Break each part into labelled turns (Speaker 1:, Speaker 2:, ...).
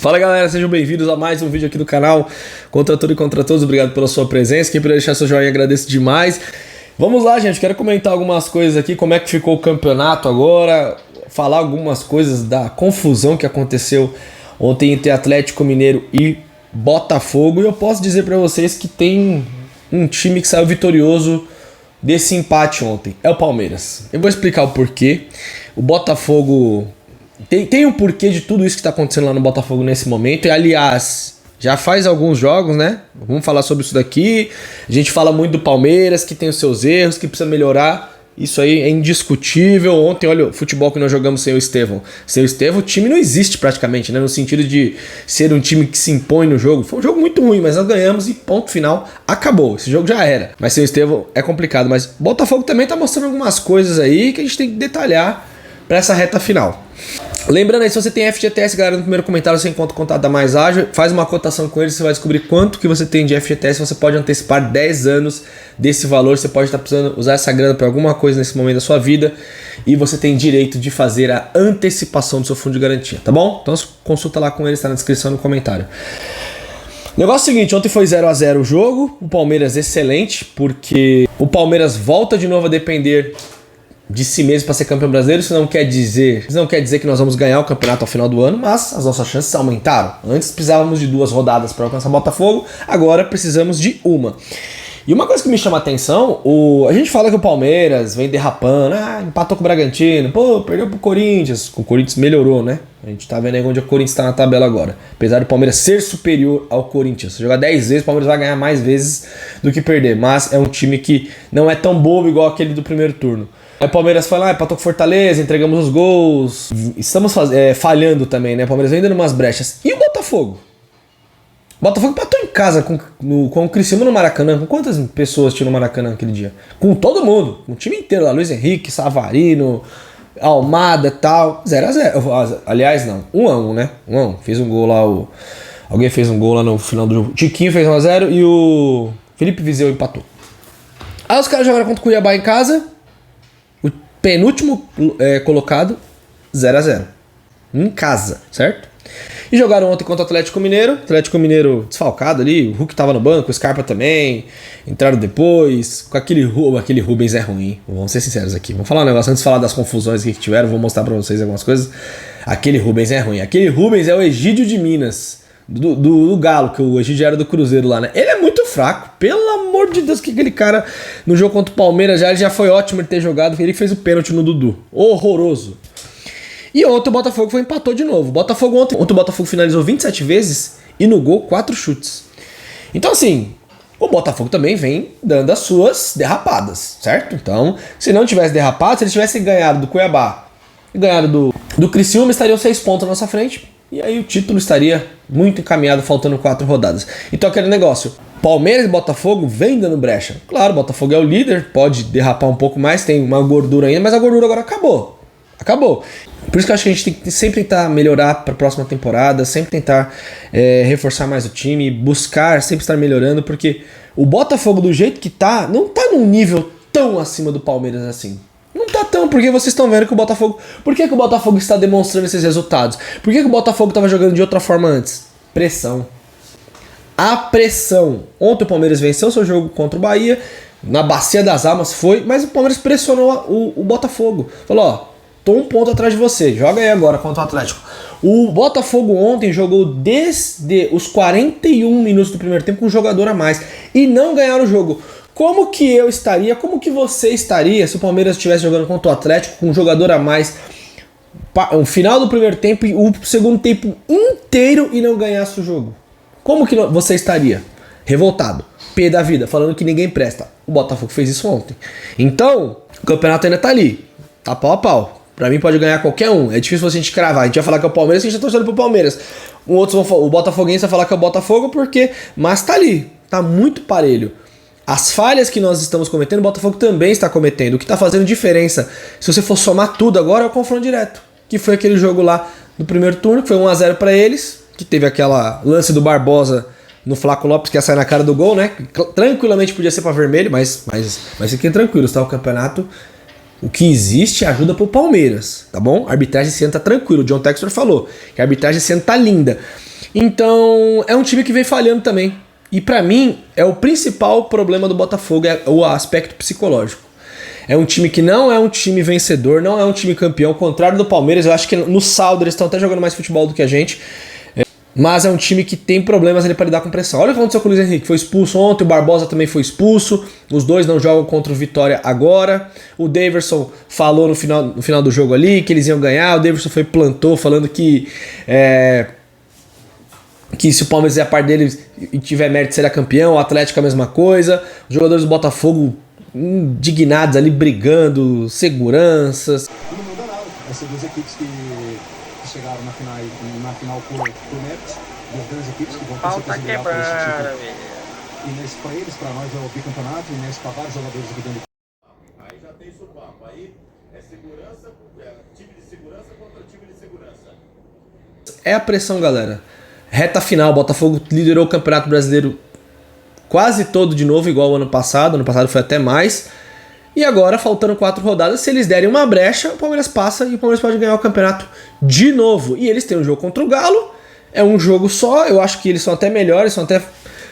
Speaker 1: Fala galera, sejam bem-vindos a mais um vídeo aqui do canal Contra Tudo e Contra Todos. Obrigado pela sua presença, quem puder deixar seu joinha agradeço demais. Vamos lá, gente, quero comentar algumas coisas aqui, como é que ficou o campeonato agora, falar algumas coisas da confusão que aconteceu ontem entre Atlético Mineiro e Botafogo. E eu posso dizer pra vocês que tem um time que saiu vitorioso desse empate ontem, é o Palmeiras. Eu vou explicar o porquê. O Botafogo... Tem um porquê de tudo isso que está acontecendo lá no Botafogo nesse momento. E aliás, já faz alguns jogos, né? Vamos falar sobre isso daqui. A gente fala muito do Palmeiras, que tem os seus erros, que precisa melhorar. Isso aí é indiscutível. Ontem, olha o futebol que nós jogamos sem o Estevão. Sem o Estevão, o time não existe praticamente, né? No sentido de ser um time que se impõe no jogo. Foi um jogo muito ruim, mas nós ganhamos e ponto final, acabou. Esse jogo já era. Mas sem o Estevão é complicado. Mas o Botafogo também tá mostrando algumas coisas aí que a gente tem que detalhar para essa reta final. Lembrando aí, se você tem FGTS, galera, no primeiro comentário você encontra o contato da Mais Ágil, faz uma cotação com eles, você vai descobrir quanto que você tem de FGTS, você pode antecipar 10 anos desse valor, você pode estar precisando usar essa grana para alguma coisa nesse momento da sua vida e você tem direito de fazer a antecipação do seu fundo de garantia, tá bom? Então consulta lá com eles, está na descrição no comentário. O negócio é o seguinte, ontem foi 0 a 0 o jogo, o Palmeiras excelente, porque o Palmeiras volta de novo a depender de si mesmo para ser campeão brasileiro. Isso não quer dizer que nós vamos ganhar o campeonato ao final do ano, mas as nossas chances aumentaram. Antes precisávamos de 2 rodadas para alcançar o Botafogo, agora precisamos de uma. E uma coisa que me chama a atenção, a gente fala que o Palmeiras vem derrapando, empatou com o Bragantino, perdeu pro Corinthians. O Corinthians melhorou, né? A gente tá vendo aí onde o Corinthians tá na tabela agora. Apesar do Palmeiras ser superior ao Corinthians. Se jogar 10 vezes, o Palmeiras vai ganhar mais vezes do que perder. Mas é um time que não é tão bobo igual aquele do primeiro turno. Aí o Palmeiras foi lá, empatou com Fortaleza, entregamos os gols. Estamos falhando também, né? O Palmeiras vem dando umas brechas. E o Botafogo? O Botafogo empatou em casa com o Criciúma no Maracanã. Com quantas pessoas tinha no Maracanã aquele dia? Com todo mundo. Com o time inteiro lá. Luiz Henrique, Savarino, Almada e tal. 0 a 0. Aliás, não. 1 a 1, né? 1 a 1. Fez um gol lá. Alguém fez um gol lá no final do jogo. Tiquinho fez 1 a 0 e o Felipe Viseu empatou. Aí os caras jogaram contra o Cuiabá em casa. Penúltimo colocado, 0 a 0 em casa, certo? E jogaram ontem contra o Atlético Mineiro desfalcado ali, o Hulk tava no banco, o Scarpa também, entraram depois, com aquele Rubens é ruim, vamos ser sinceros aqui, vamos falar um negócio, antes de falar das confusões que tiveram, vou mostrar pra vocês algumas coisas. Aquele Rubens é ruim, aquele Rubens é o Egídio de Minas, do Galo, que o Egídio era do Cruzeiro lá, né? Ele é muito fraco, pelo amor de Deus, que aquele cara no jogo contra o Palmeiras ele já foi ótimo ele ter jogado, ele fez o pênalti no Dudu, horroroso. E ontem o Botafogo empatou de novo. Ontem o Botafogo finalizou 27 vezes e no gol 4 chutes. Então assim, o Botafogo também vem dando as suas derrapadas, certo? Então, se não tivesse derrapado, se eles tivessem ganhado do Cuiabá e ganhado do Criciúma, estariam 6 pontos na nossa frente. E aí o título estaria muito encaminhado, faltando 4 rodadas. Então aquele negócio, Palmeiras e Botafogo vem dando brecha. Claro, o Botafogo é o líder, pode derrapar um pouco mais, tem uma gordura ainda, mas a gordura agora acabou. Acabou. Por isso que eu acho que a gente tem que sempre tentar melhorar para a próxima temporada, sempre tentar reforçar mais o time, buscar sempre estar melhorando, porque o Botafogo do jeito que tá, não tá num nível tão acima do Palmeiras assim. Não tá tão, porque vocês estão vendo que o Botafogo... Por que o Botafogo está demonstrando esses resultados? Por que o Botafogo estava jogando de outra forma antes? Pressão. A pressão. Ontem o Palmeiras venceu seu jogo contra o Bahia, na Bacia das Almas foi, mas o Palmeiras pressionou o Botafogo. Falou, tô 1 ponto atrás de você, joga aí agora contra o Atlético. O Botafogo ontem jogou desde os 41 minutos do primeiro tempo com um jogador a mais e não ganharam o jogo. Como que eu estaria, como que você estaria se o Palmeiras estivesse jogando contra o Atlético com um jogador a mais, o final do primeiro tempo e o segundo tempo inteiro e não ganhasse o jogo? Como que você estaria? Revoltado, pé da vida, falando que ninguém presta. O Botafogo fez isso ontem. Então, o campeonato ainda tá ali, tá pau a pau. Pra mim pode ganhar qualquer um, é difícil você a gente cravar. A gente vai falar que é o Palmeiras, a gente tá torcendo pro Palmeiras. O Botafoguense vai falar que é o Botafogo porque... Mas tá ali, tá muito parelho. As falhas que nós estamos cometendo, o Botafogo também está cometendo. O que está fazendo diferença, se você for somar tudo agora, é o confronto direto. Que foi aquele jogo lá no primeiro turno, que foi 1 a 0 para eles, que teve aquela lance do Barbosa no Flaco Lopes, que ia sair na cara do gol, né? Tranquilamente podia ser para vermelho, mas fiquem tranquilos, tá? O campeonato, o que existe é ajuda pro Palmeiras, tá bom? A arbitragem esse ano tá tranquilo. O John Textor falou que a arbitragem esse ano tá linda. Então, é um time que vem falhando também. E pra mim, é o principal problema do Botafogo, é o aspecto psicológico. É um time que não é um time vencedor, não é um time campeão, ao contrário do Palmeiras. Eu acho que no saldo eles estão até jogando mais futebol do que a gente. Mas é um time que tem problemas ali para lidar com pressão. Olha o que aconteceu com o Luiz Henrique. Foi expulso ontem, o Barbosa também foi expulso. Os dois não jogam contra o Vitória agora. O Daverson falou no final do jogo ali que eles iam ganhar. O Daverson plantou falando que se o Palmeiras é a parte dele e tiver mérito seria campeão. O Atlético é a mesma coisa. Os jogadores do Botafogo indignados ali, brigando, seguranças.
Speaker 2: Não muda nada. Essas duas equipes que chegaram na final por méritos, duas grandes equipes que vão ter certeza de por esse título. E nesse para eles, para nós é o bicampeonato, e nesse para vários jogadores aqui dentro.
Speaker 3: Aí já tem supapo. Aí é segurança, time de segurança contra time de segurança.
Speaker 1: É a pressão, galera. Reta final, Botafogo liderou o Campeonato Brasileiro quase todo de novo, igual o ano passado foi até mais. E agora, faltando 4 rodadas, se eles derem uma brecha, o Palmeiras passa e o Palmeiras pode ganhar o campeonato de novo. E eles têm um jogo contra o Galo, é um jogo só, eu acho que eles são até melhores, são até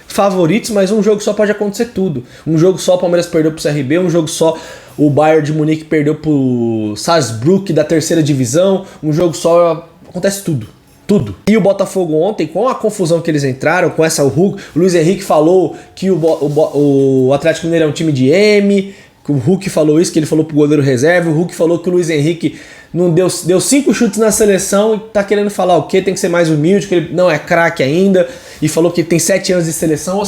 Speaker 1: favoritos, mas um jogo só pode acontecer tudo. Um jogo só o Palmeiras perdeu pro CRB, um jogo só o Bayern de Munique perdeu pro Salzburg da 3ª divisão, um jogo só acontece tudo. Tudo. E o Botafogo ontem, com a confusão que eles entraram, com essa o Luiz Henrique falou que o Atlético Mineiro é um time de M, que o Hulk falou isso, que ele falou pro goleiro reserva, o Hulk falou que o Luiz Henrique não deu 5 chutes na seleção e tá querendo falar o quê? Tem que ser mais humilde, que ele não é craque ainda, e falou que tem 7 anos de seleção, ou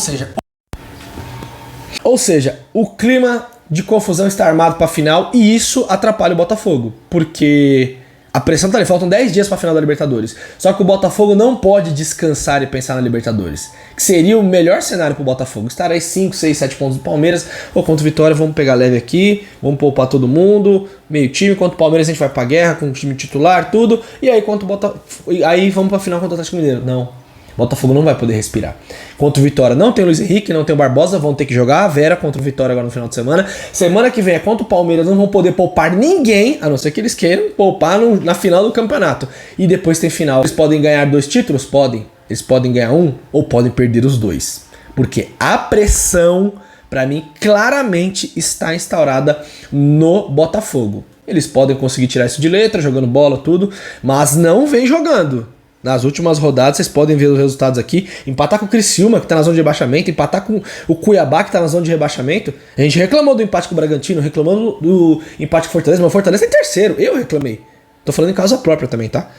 Speaker 1: seja, o clima de confusão está armado pra final e isso atrapalha o Botafogo, porque a pressão tá ali, faltam 10 dias pra final da Libertadores. Só que o Botafogo não pode descansar e pensar na Libertadores. Que seria o melhor cenário pro Botafogo. Estar aí 5, 6, 7 pontos do Palmeiras. Ou contra o Vitória, vamos pegar leve aqui. Vamos poupar todo mundo. Meio time. Contra o Palmeiras a gente vai pra guerra com o time titular, tudo. E aí contra o Botafogo. Aí vamos pra final contra o Atlético Mineiro. Não. Botafogo não vai poder respirar. Contra o Vitória não tem o Luiz Henrique, não tem o Barbosa, vão ter que jogar a Vera contra o Vitória agora no final de semana. Semana que vem é contra o Palmeiras, não vão poder poupar ninguém, a não ser que eles queiram poupar na final do campeonato. E depois tem final. Eles podem ganhar 2 títulos? Podem. Eles podem ganhar 1 ou podem perder os 2. Porque a pressão, pra mim, claramente está instaurada no Botafogo. Eles podem conseguir tirar isso de letra, jogando bola, tudo, mas não vem jogando. Nas últimas rodadas, vocês podem ver os resultados aqui. Empatar com o Criciúma, que tá na zona de rebaixamento. Empatar com o Cuiabá, que tá na zona de rebaixamento. A gente reclamou do empate com o Bragantino, reclamou do empate com o Fortaleza, mas o Fortaleza é em terceiro. Eu reclamei. Tô falando em causa própria também, tá?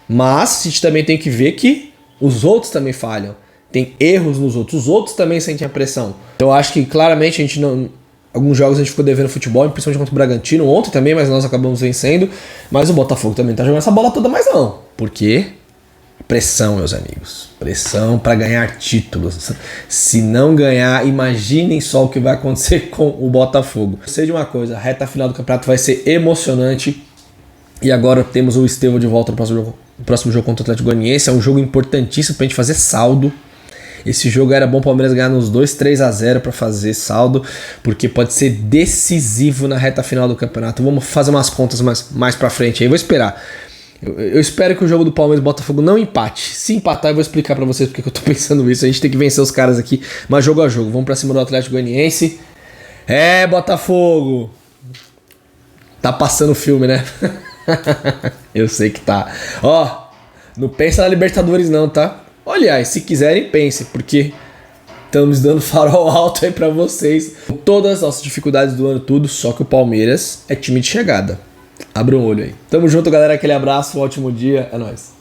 Speaker 1: Mas a gente também tem que ver que os outros também falham. Tem erros nos outros. Os outros também sentem a pressão. Então eu acho que claramente a gente não... Alguns jogos a gente ficou devendo futebol, principalmente contra o Bragantino. Ontem também, mas nós acabamos vencendo. Mas o Botafogo também tá jogando essa bola toda mais não. Por quê? Pressão, meus amigos. Pressão para ganhar títulos. Se não ganhar, imaginem só o que vai acontecer com o Botafogo. Sei de uma coisa, a reta final do campeonato vai ser emocionante. E agora temos o Estevão de volta no próximo jogo contra o Atlético Goianiense. É um jogo importantíssimo pra gente fazer saldo. Esse jogo era bom o Palmeiras ganhar nos 3-0 para fazer saldo, porque pode ser decisivo na reta final do campeonato. Vamos fazer umas contas mais pra frente aí, vou esperar. Eu espero que o jogo do Palmeiras e Botafogo não empate. Se empatar, eu vou explicar pra vocês porque eu tô pensando isso. A gente tem que vencer os caras aqui, mas jogo a jogo. Vamos pra cima do Atlético Goianiense. É, Botafogo! Tá passando o filme, né? Eu sei que tá. Ó, não pensa na Libertadores não, tá? Aliás, se quiserem, pense, porque estamos dando farol alto aí pra vocês. Com todas as nossas dificuldades do ano, tudo, só que o Palmeiras é time de chegada. Abra um olho aí. Tamo junto, galera. Aquele abraço, um ótimo dia. É nóis.